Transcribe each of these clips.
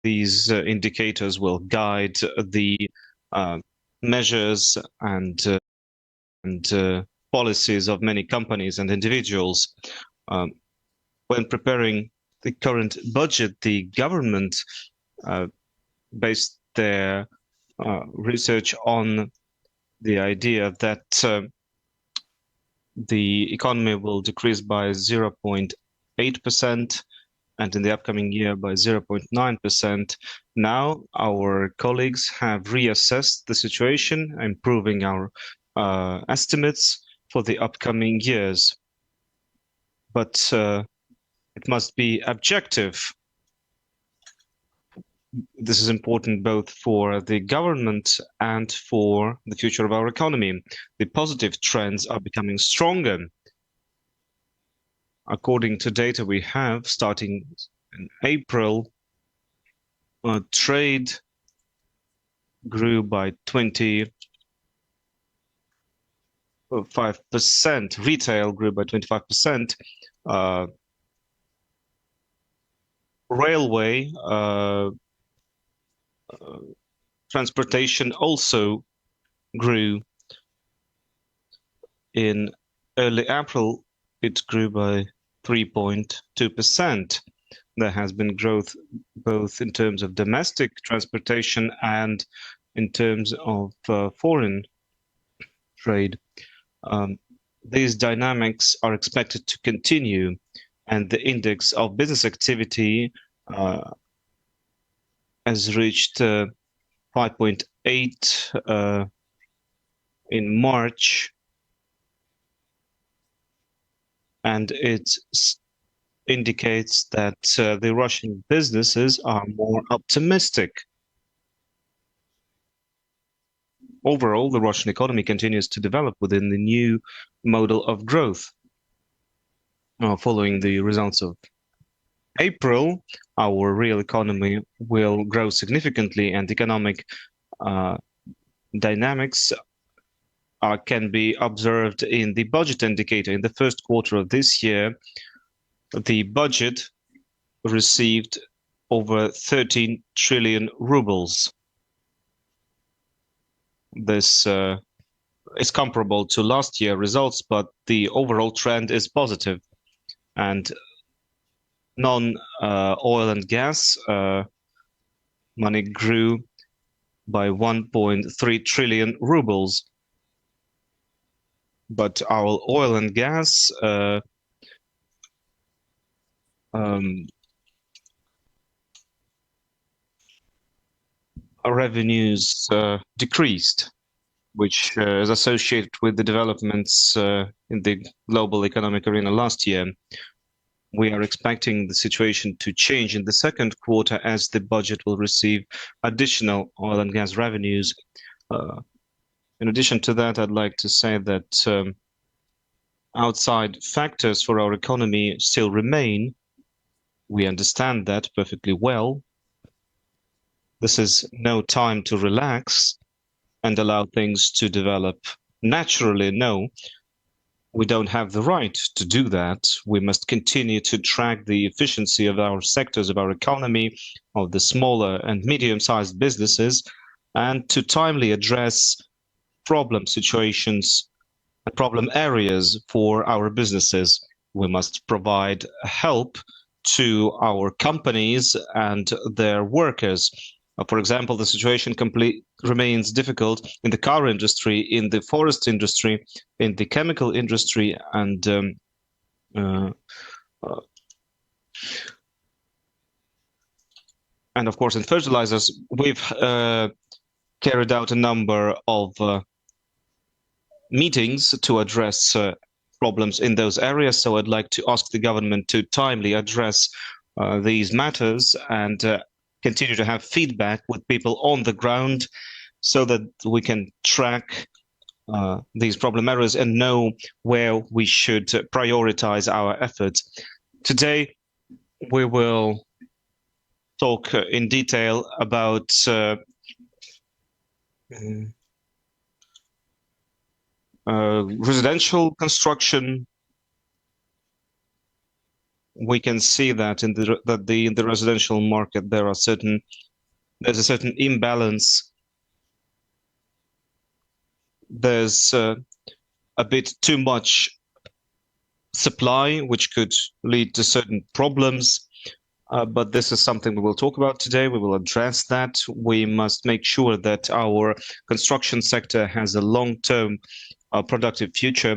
these indicators will guide the measures and policies of many companies and individuals. When preparing the current budget, the government based their research on the idea that the economy will decrease by 0.8% and in the upcoming year by 0.9%. Now our colleagues have reassessed the situation, improving our estimates for the upcoming years. But it must be objective. This is important both for the government and for the future of our economy. The positive trends are becoming stronger. According to data we have, starting in April, trade grew by 25%, retail grew by 25%, railway transportation also grew. In early April, it grew by 3.2%. There has been growth both in terms of domestic transportation and in terms of foreign trade. These dynamics are expected to continue, and the index of business activity has reached 5.8 in March, and it indicates that the Russian businesses are more optimistic. Overall, the Russian economy continues to develop within the new model of growth. Following the results of April, our real economy will grow significantly, and economic dynamics can be observed in the budget indicator. In the first quarter of this year, the budget received over 13 trillion rubles. This is comparable to last year's results, but the overall trend is positive. And non-oil and gas money grew by 1.3 trillion rubles. But our oil and gas revenues decreased, which is associated with the developments in the global economic arena last year. We are expecting the situation to change in the second quarter as the budget will receive additional oil and gas revenues. In addition to that, I'd like to say that outside factors for our economy still remain. We understand that perfectly well. This is no time to relax and allow things to develop naturally. No, we don't have the right to do that. We must continue to track the efficiency of our sectors of our economy, of the smaller and medium-sized businesses, and to timely address problem situations and problem areas for our businesses. We must provide help to our companies and their workers. For example, the situation remains difficult in the car industry, in the forest industry, in the chemical industry, and of course in fertilizers. We've carried out a number of meetings to address problems in those areas. So I'd like to ask the government to timely address these matters and continue to have feedback with people on the ground so that we can track these problem areas and know where we should prioritize our efforts. Today, we will talk in detail about residential construction, we can see that in the residential market there's a certain imbalance. There's a bit too much supply, which could lead to certain problems. But this is something we will talk about today. We will address that. We must make sure that our construction sector has a long-term productive future.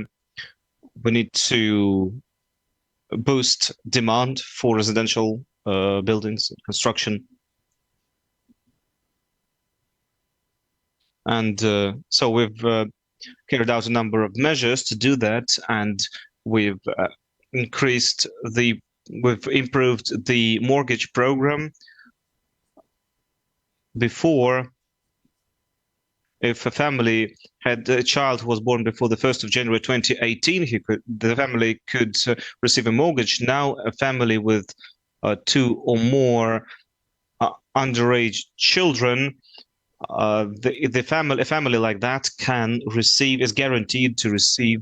We need to boost demand for residential buildings construction. And so we've carried out a number of measures to do that, and we've we've improved the mortgage program. Before, if a family had a child who was born before the 1st of January 2018, the family could receive a mortgage. Now, a family with two or more underage children, a family like that is guaranteed to receive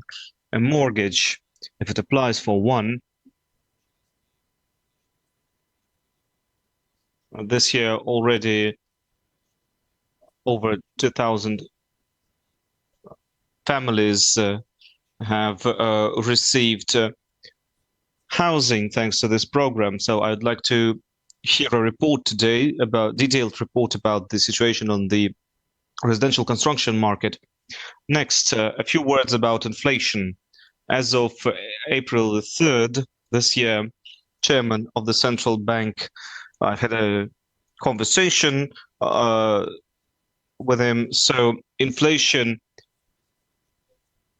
a mortgage if it applies for one. This year already over 2,000 families have received housing thanks to this program. So I'd like to hear a report today detailed report about the situation on the residential construction market. Next, a few words about inflation. As of April the 3rd this year, chairman of the central bank had a conversation with him. So inflation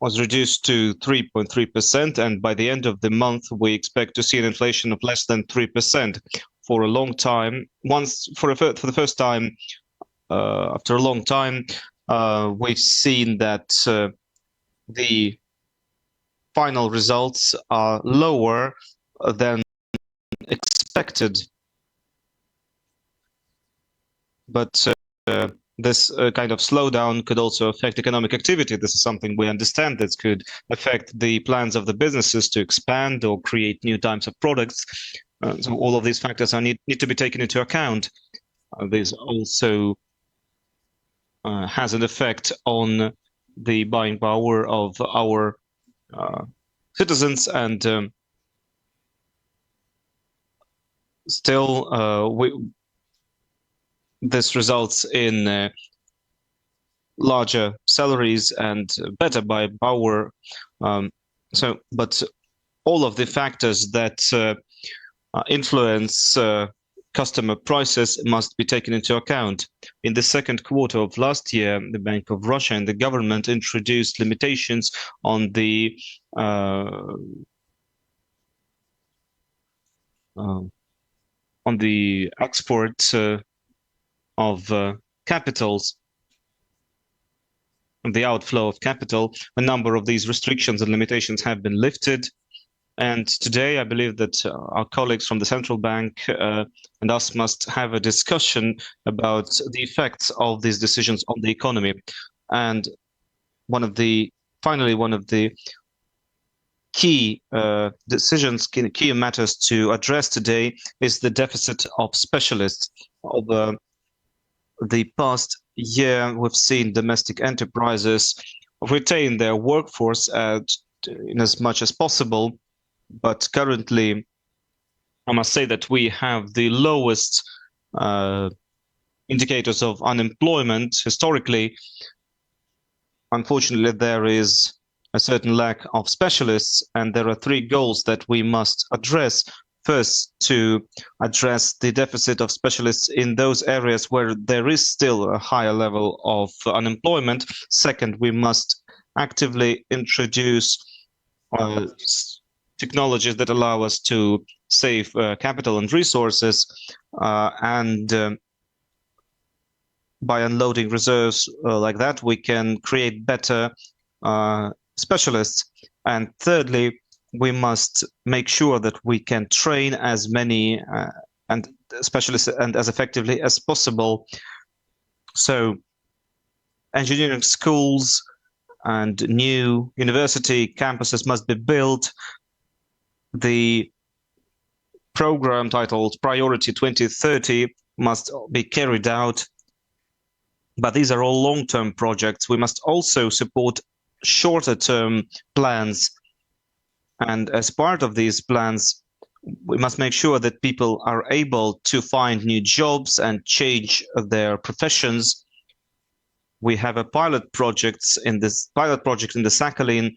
was reduced to 3.3%, and by the end of the month, we expect to see an inflation of less than 3% for a long time. For the first time after a long time, we've seen that the final results are lower than expected. But this kind of slowdown could also affect economic activity. This is something we understand that could affect the plans of the businesses to expand or create new types of products. So all of these factors need to be taken into account. This also has an effect on the buying power of our citizens, and still this results in larger salaries and better buying power. But all of the factors that influence customer prices must be taken into account. In the second quarter of last year, the Bank of Russia and the government introduced limitations on the export of capitals, the outflow of capital. A number of these restrictions and limitations have been lifted. And today, I believe that our colleagues from the central bank and us must have a discussion about the effects of these decisions on the economy. And finally, one of the key decisions, key matters to address today is the deficit of specialists. Over the past year, we've seen domestic enterprises retain their workforce in as much as possible. But currently, I must say that we have the lowest indicators of unemployment historically. Unfortunately, there is a certain lack of specialists, and there are three goals that we must address. First, to address the deficit of specialists in those areas where there is still a higher level of unemployment. Second, we must actively introduce technologies that allow us to save capital and resources, and by unloading reserves like that, we can create better specialists. And thirdly, we must make sure that we can train as many and specialists and as effectively as possible. So engineering schools and new university campuses must be built. The program titled Priority 2030 must be carried out. But these are all long-term projects. We must also support shorter-term plans. And as part of these plans, we must make sure that people are able to find new jobs and change their professions. We have a pilot project in the Sakhalin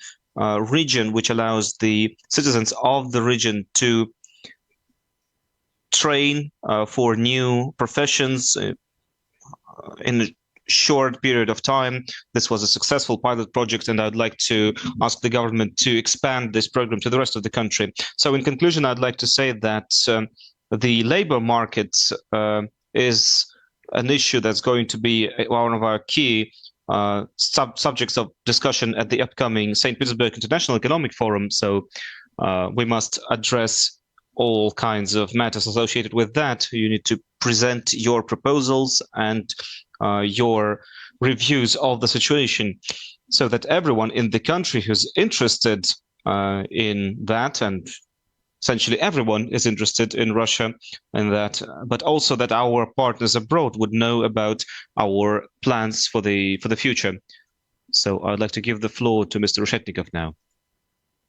region, which allows the citizens of the region to train for new professions in a short period of time. This was a successful pilot project, and I'd like to ask the government to expand this program to the rest of the country. So in conclusion, I'd like to say that the labor market is an issue that's going to be one of our key subjects of discussion at the upcoming St. Petersburg International Economic Forum. So we must address all kinds of matters associated with that. You need to present your proposals and your reviews of the situation so that everyone in the country who's interested in that, and essentially everyone is interested in Russia and that, but also that our partners abroad would know about our plans for the future. So I'd like to give the floor to Mr. Reshetnikov now.